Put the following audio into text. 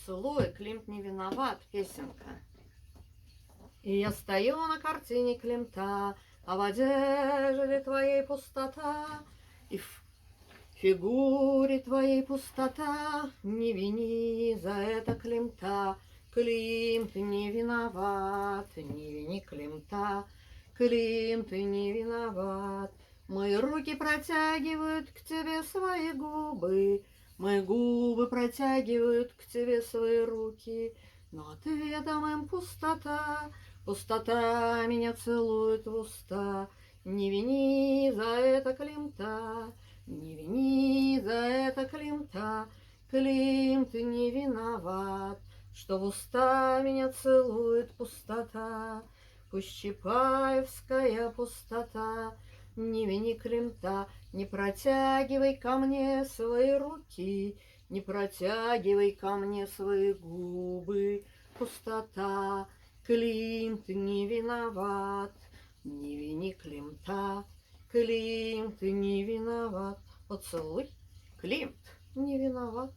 поцелуй, Климт не виноват, песенка. И я стою на картине Климта, а в одежде твоей пустота, и в фигуре твоей пустота. Не вини за это Климта, Климт не виноват, не вини Климта, Климт не виноват. Мои руки протягивают к тебе свои губы, мои губы протягивают к тебе свои руки, но ответом им пустота, пустота меня целует в уста. Не вини за это Климта, не вини за это Климта, Климт не виноват, что в уста меня целует пустота. Пусть Чапаевская пустота, не вини Климта, не протягивай ко мне свои руки, не протягивай ко мне свои губы, пустота. Климт не виноват, не вини Климта, Климт не виноват. Поцелуй, Климт не виноват.